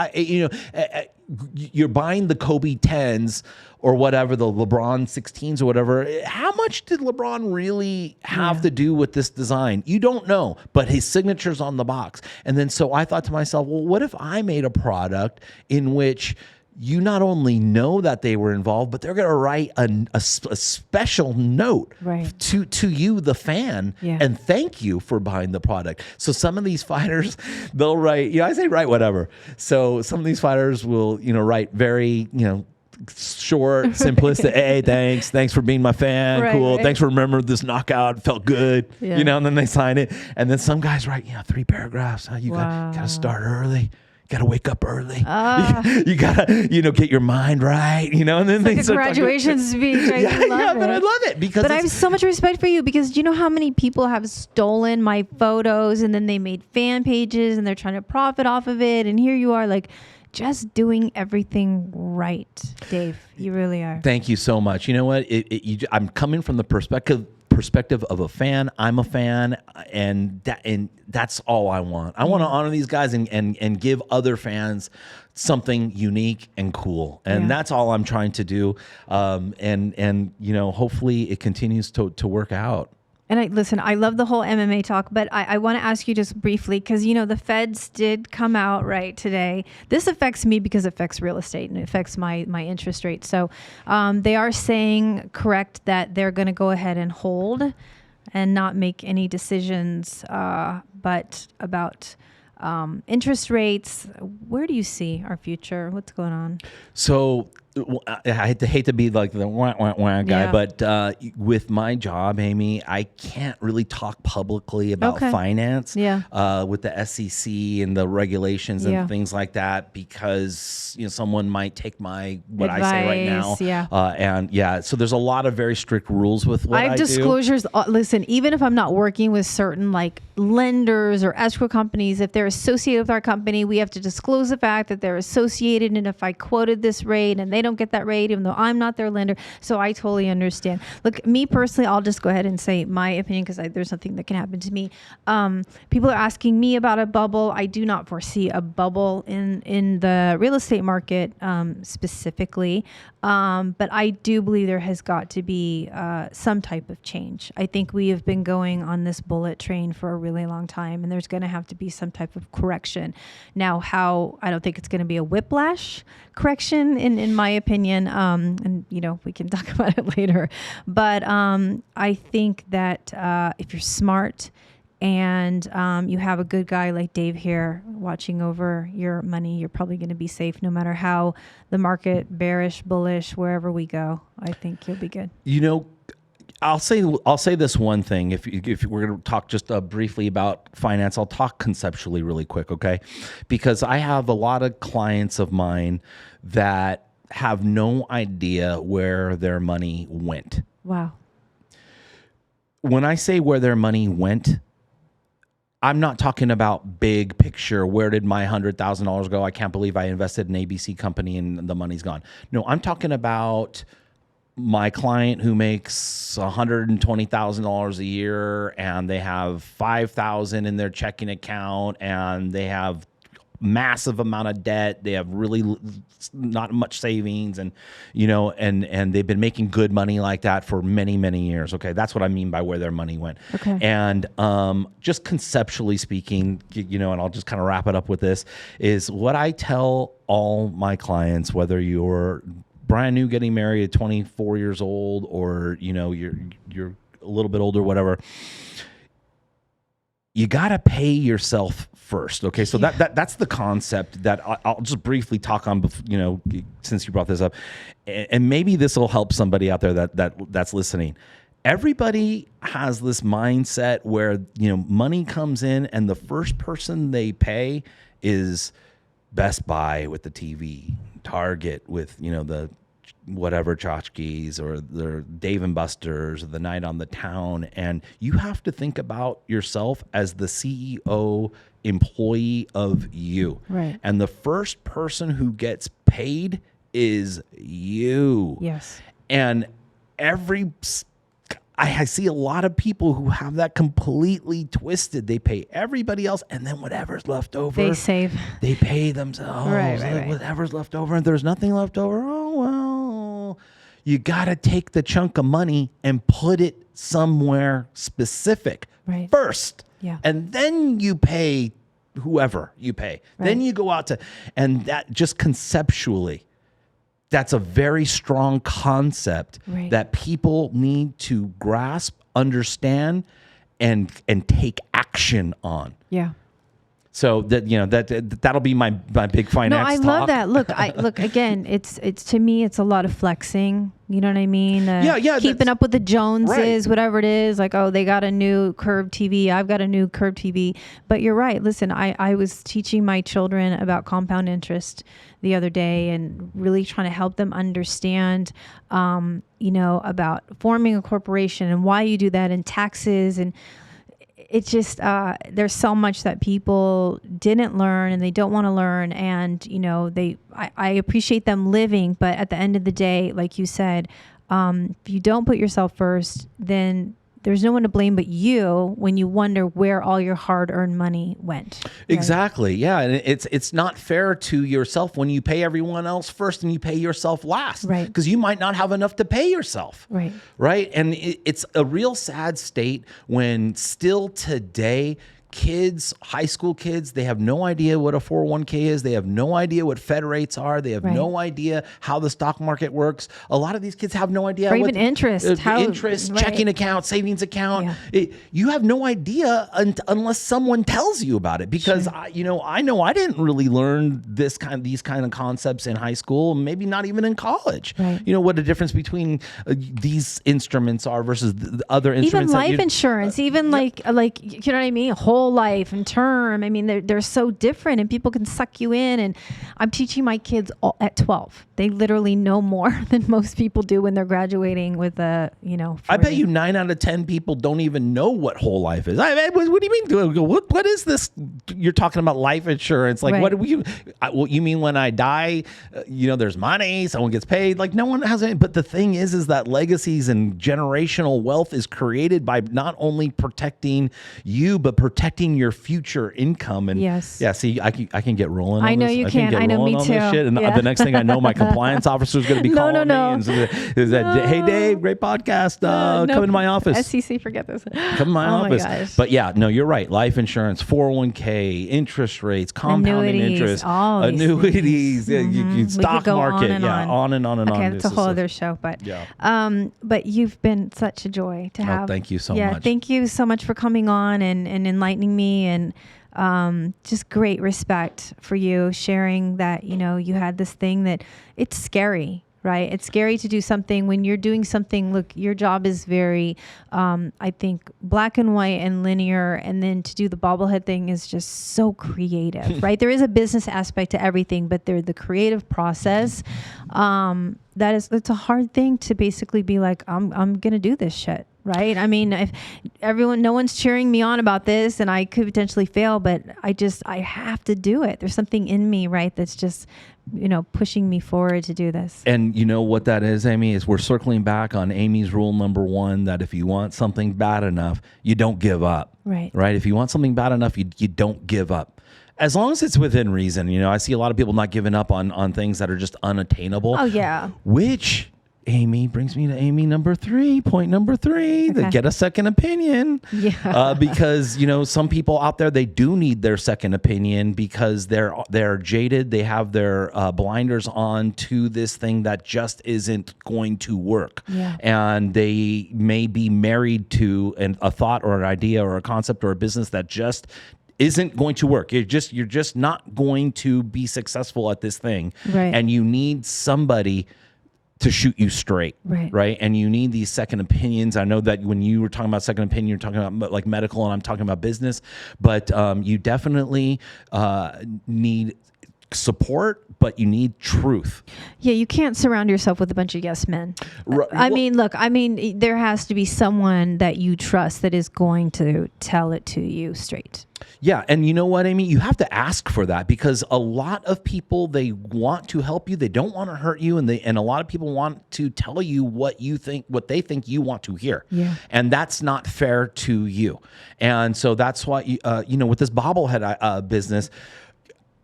B: You're buying the Kobe 10s or whatever, the LeBron 16s or whatever. How much did LeBron really have to do with this design? You don't know, but his signature's on the box. And then so I thought to myself, well, what if I made a product in which you not only know that they were involved, but they're going to write a special note to you, the fan, and thank you for buying the product. So some of these fighters, they'll write, I say write whatever. So some of these fighters will, write very, short, simplistic. Hey, thanks for being my fan. Cool. Thanks for remembering this knockout. Felt good. And then they sign it. And then some guys write, 3 paragraphs. You got to start early. Got to wake up early. You got to, get your mind right, and then
A: it's like a graduation speech. I love it.
B: But I love it because
A: I have so much respect for you, because do you know how many people have stolen my photos and then they made fan pages and they're trying to profit off of it, and here you are like just doing everything right, Dave. You really are.
B: Thank you so much. You know what? I'm coming from the perspective of a fan. I'm a fan, and that's all I want. I want to honor these guys and give other fans something unique and cool, and that's all I'm trying to do. And hopefully it continues to work out.
A: And I love the whole MMA talk, but I want to ask you just briefly, because, the feds did come out today. This affects me because it affects real estate and it affects my interest rate. So they are saying, correct, that they're going to go ahead and hold and not make any decisions, but about interest rates. Where do you see our future? What's going on?
B: So I hate to be like the wah, wah, wah guy, but with my job, Amy, I can't really talk publicly about finance with the SEC and the regulations and things like that, because someone might take my advice, I say right now. So there's a lot of very strict rules with what I have
A: disclosures. Listen, even if I'm not working with certain lenders or escrow companies, if they're associated with our company, we have to disclose the fact that they're associated, and if I quoted this rate and they don't get that rate, even though I'm not their lender. So I totally understand. Look, me personally, I'll just go ahead and say my opinion, because there's nothing that can happen to me. People are asking me about a bubble. I do not foresee a bubble in the real estate market specifically. But I do believe there has got to be some type of change. I think we have been going on this bullet train for a really long time, and there's going to have to be some type of correction. Now, I don't think it's going to be a whiplash correction, in my opinion, and we can talk about it later. But I think that if you're smart and you have a good guy like Dave here watching over your money, you're probably going to be safe no matter how the market, bearish, bullish, wherever we go. I think you'll be good.
B: I'll say this one thing. If we're going to talk just briefly about finance, I'll talk conceptually really quick, okay? Because I have a lot of clients of mine that have no idea where their money went.
A: Wow.
B: When I say where their money went, I'm not talking about big picture. Where did my $100,000 go? I can't believe I invested in ABC company and the money's gone. No, I'm talking about my client who makes $120,000 a year, and they have $5,000 in their checking account, and they have massive amount of debt. They have really not much savings, and and they've been making good money like that for many, many years. Okay, that's what I mean by where their money went.
A: Okay.
B: And just conceptually speaking, and I'll just kind of wrap it up with this, is what I tell all my clients, whether you're brand new getting married at 24 years old, or you're a little bit older, whatever, you got to pay yourself first. Okay. So that's the concept that I'll just briefly talk on, since you brought this up, and maybe this will help somebody out there that's listening. Everybody has this mindset where, money comes in and the first person they pay is Best Buy with the TV, Target with, the whatever tchotchkes, or the Dave and Buster's, or the Night on the Town. And you have to think about yourself as the CEO employee of you.
A: Right.
B: And the first person who gets paid is you.
A: Yes.
B: And I see a lot of people who have that completely twisted. They pay everybody else, and then whatever's left over,
A: they save.
B: They pay themselves.
A: Right.
B: Whatever's left over, and there's nothing left over, oh, well. You got to take the chunk of money and put it somewhere specific first.
A: Yeah.
B: And then you pay whoever you pay. Right. Then you go out and that just conceptually, that's a very strong concept that people need to grasp, understand, and take action on.
A: Yeah.
B: So that'll be my big finance.
A: No, I love that. Look, again, it's to me, it's a lot of flexing. You know what I mean? Keeping up with the Joneses, whatever it is. Like, oh, they got a new curved TV. I've got a new curved TV. But you're right. Listen, I was teaching my children about compound interest the other day, and really trying to help them understand, about forming a corporation and why you do that, and taxes. And it's just, there's so much that people didn't learn and they don't want to learn. And, I appreciate them living, but at the end of the day, like you said, if you don't put yourself first, then there's no one to blame but you when you wonder where all your hard-earned money went. Right?
B: Exactly. Yeah. And it's not fair to yourself when you pay everyone else first and you pay yourself last.
A: Right.
B: Because you might not have enough to pay yourself.
A: Right.
B: Right. And it's a real sad state when still today, kids, high school kids, they have no idea what a 401k is. They have no idea what Fed rates are. They have no idea how the stock market works. A lot of these kids have no idea.
A: Or even interest.
B: Checking account, savings account.
A: Yeah.
B: You have no idea unless someone tells you about it. Because I know I didn't really learn these kind of concepts in high school, maybe not even in college.
A: Right.
B: What the difference between these instruments are versus the other instruments.
A: Even life insurance, like you know what I mean? Whole life and term. I mean, they're so different, and people can suck you in. And I'm teaching my kids at 12. They literally know more than most people do when they're graduating with a, 40.
B: I bet you 9 out of 10 people don't even know what whole life is. What do you mean? What is this? You're talking about life insurance. Like, what do you mean when I die, there's money, someone gets paid. Like, no one has any. But the thing is that legacies and generational wealth is created by not only protecting you, but protecting your future income. And see, I can get rolling on
A: I know
B: this.
A: you can. I know, me too.
B: Shit. And the next thing I know, my compliance officer is going to be calling me and hey Dave, great podcast. Come into my office.
A: SEC, forget this.
B: Come in my office.
A: Gosh.
B: But no, you're right. Life insurance, 401k, interest rates, compounding interest, annuities, stock market, on and on and on.
A: Okay, that's a whole other show. But but you've been such a joy to have.
B: Thank you so much.
A: Thank you so much for coming on and enlightening me, and just great respect for you sharing that, you had this thing that it's scary, right? It's scary to do something when you're doing something. Look, your job is very, I think, black and white and linear. And then to do the bobblehead thing is just so creative, right? There is a business aspect to everything, but the creative process, it's a hard thing to basically be like, I'm going to do this shit. Right. I mean, if no one's cheering me on about this, and I could potentially fail, but I have to do it. There's something in me, right, that's just, pushing me forward to do this.
B: And you know what that is, Amy, is we're circling back on Amy's rule number 1, that if you want something bad enough, you don't give up.
A: Right.
B: Right. If you want something bad enough, you don't give up. As long as it's within reason. I see a lot of people not giving up on things that are just unattainable.
A: Oh, yeah.
B: Which, Amy, brings me to point number three,
A: Okay.
B: get a second opinion.
A: Yeah.
B: Because, some people out there, they do need their second opinion because they're jaded. They have their blinders on to this thing that just isn't going to work.
A: Yeah.
B: And they may be married to a thought or an idea or a concept or a business that just isn't going to work. You're just not going to be successful at this thing.
A: Right.
B: And you need somebody to shoot you straight,
A: right?
B: And you need these second opinions. I know that when you were talking about second opinion, you're talking about like medical, and I'm talking about business. But you definitely need support, but you need truth.
A: Yeah, you can't surround yourself with a bunch of yes men.
B: Right.
A: I mean, there has to be someone that you trust that is going to tell it to you straight.
B: Yeah. And you know what, Amy? You have to ask for that because a lot of people, they want to help you. They don't want to hurt you. And a lot of people want to tell you what they think you want to hear.
A: Yeah.
B: And that's not fair to you. And so that's why, with this bobblehead business,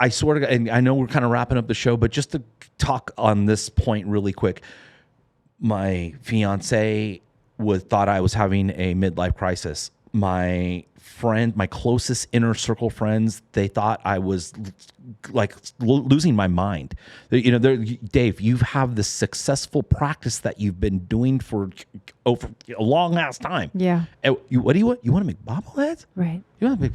B: and I know we're kind of wrapping up the show, but just to talk on this point really quick, my fiance thought I was having a midlife crisis. My closest inner circle friends, they thought I was like losing my mind. Dave, you have this successful practice that you've been doing for over a long ass time.
A: Yeah.
B: And what do you want? You want to make bobbleheads?
A: Right.
B: You want to make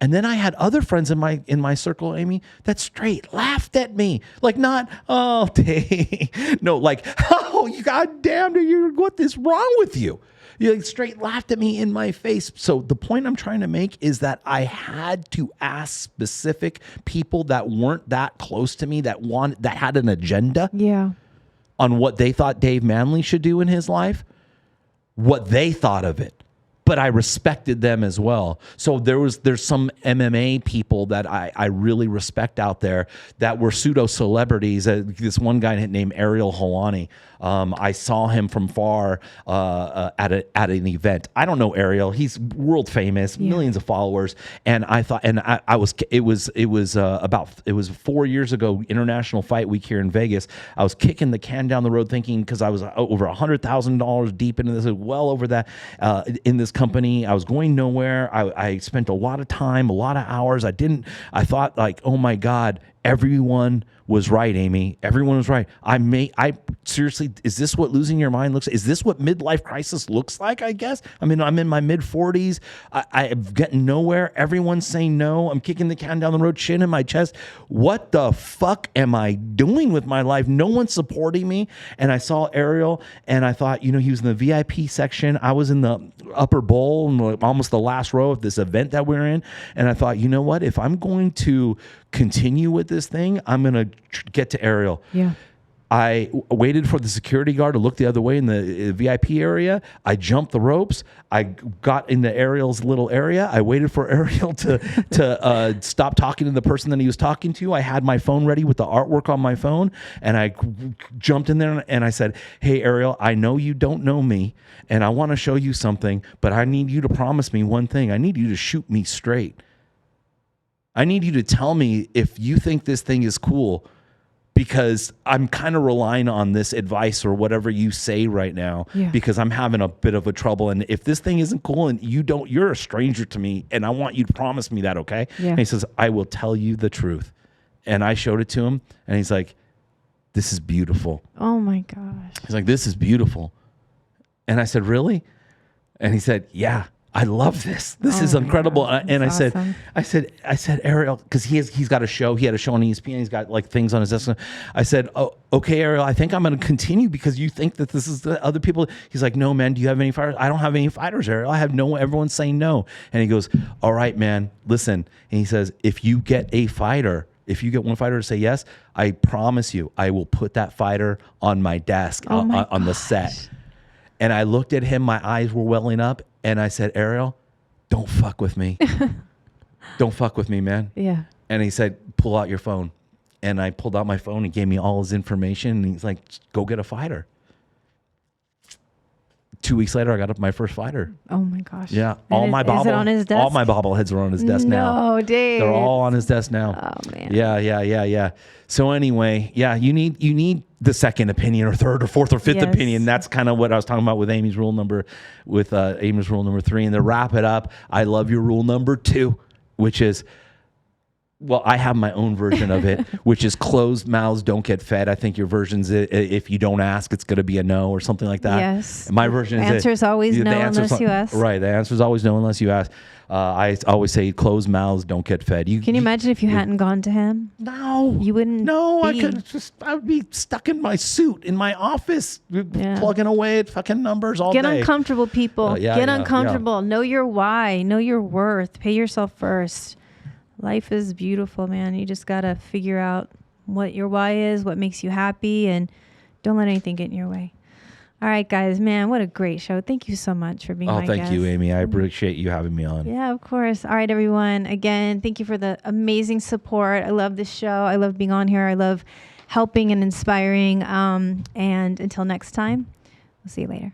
B: and then I had other friends in my circle, Amy, that straight laughed at me. Like not, oh, Dave. No, like, oh, you goddamn, what is wrong with you? You straight laughed at me in my face. So the point I'm trying to make is that I had to ask specific people that weren't that close to me, that had an agenda on what they thought Dave Manley should do in his life, what they thought of it. But I respected them as well. So there's some MMA people that I really respect out there that were pseudo celebrities. This one guy named Ariel Helwani. I saw him from far at an event. I don't know Ariel. He's world famous, millions of followers. And I thought, it was 4 years ago, International Fight Week here in Vegas. I was kicking the can down the road, thinking because I was over $100,000 deep into this, well over that in this company. I was going nowhere. I spent a lot of time, a lot of hours. I thought like, oh my God, everyone was right, Amy. Everyone was right. I seriously, is this what losing your mind looks like? Is this what midlife crisis looks like, I guess? I mean, I'm in my mid 40s. I'm getting nowhere. Everyone's saying no. I'm kicking the can down the road, chin in my chest. What the fuck am I doing with my life? No one's supporting me. And I saw Ariel and I thought, he was in the VIP section. I was in the upper bowl and almost the last row of this event that we're in. And I thought, you know what? If I'm going to continue with this thing, I'm going to get to Ariel.
A: Yeah.
B: I waited for the security guard to look the other way in the VIP area. I jumped the ropes. I got into Ariel's little area. I waited for Ariel to stop talking to the person that he was talking to. I had my phone ready with the artwork on my phone, and I jumped in there and I said, "Hey, Ariel, I know you don't know me, and I want to show you something, but I need you to promise me one thing. I need you to shoot me straight. I need you to tell me if you think this thing is cool, because I'm kind of relying on this advice or whatever you say right now, because I'm having a bit of a trouble. And if this thing isn't cool and you're a stranger to me, and I want you to promise me that, okay?" Yeah. And he says, "I will tell you the truth." And I showed it to him, and he's like, "This is beautiful."
A: Oh my gosh.
B: He's like, "This is beautiful." And I said, "Really?" And he said, "Yeah. I love this. This is incredible."
A: God,
B: and
A: awesome.
B: I said, Ariel, because he's got a show. He had a show on ESPN. He's got like things on his desk. I said, "Oh, okay, Ariel, I think I'm going to continue because you think that this is the other people." He's like, "No, man. Do you have any fighters?" "I don't have any fighters, Ariel. I have no. Everyone's saying no." And he goes, "All right, man. Listen." And he says, if you get one fighter to say yes, I promise you, I will put that fighter on my desk on the set." And I looked at him. My eyes were welling up. And I said, "Ariel, don't fuck with me. Don't fuck with me, man."
A: Yeah.
B: And he said, "Pull out your phone." And I pulled out my phone. He gave me all his information. And he's like, "Go get a fighter." 2 weeks later, I got up my first fighter.
A: Oh my gosh.
B: Yeah.
A: And is it on his desk?
B: All my bobbleheads are on his desk now.
A: No, Dave.
B: They're all on his desk now.
A: Oh man.
B: Yeah. So anyway, you need the second opinion or third or fourth or fifth opinion. That's kind of what I was talking about with Amy's rule number 3. And to wrap it up, I love your rule number 2, which is, well, I have my own version of it, which is closed mouths don't get fed. I think your version's if you don't ask, it's going to be a no or something like that.
A: Yes.
B: And my version is
A: answer's always no unless you ask.
B: Right. The answer's always no unless you ask. I always say closed mouths don't get fed.
A: Can you imagine if you hadn't gone to him?
B: No.
A: You wouldn't.
B: No, I would be stuck in my suit in my office, plugging away at fucking numbers all
A: day.
B: Get
A: uncomfortable, people. Get uncomfortable. Know your why. Know your worth. Pay yourself first. Life is beautiful, man. You just got to figure out what your why is, what makes you happy, and don't let anything get in your way. All right, guys, man, what a great show. Thank you so much for being my guest.
B: Thank you, Amy. I appreciate you having me on.
A: Yeah, of course. All right, everyone. Again, thank you for the amazing support. I love this show. I love being on here. I love helping and inspiring. And until next time, we'll see you later.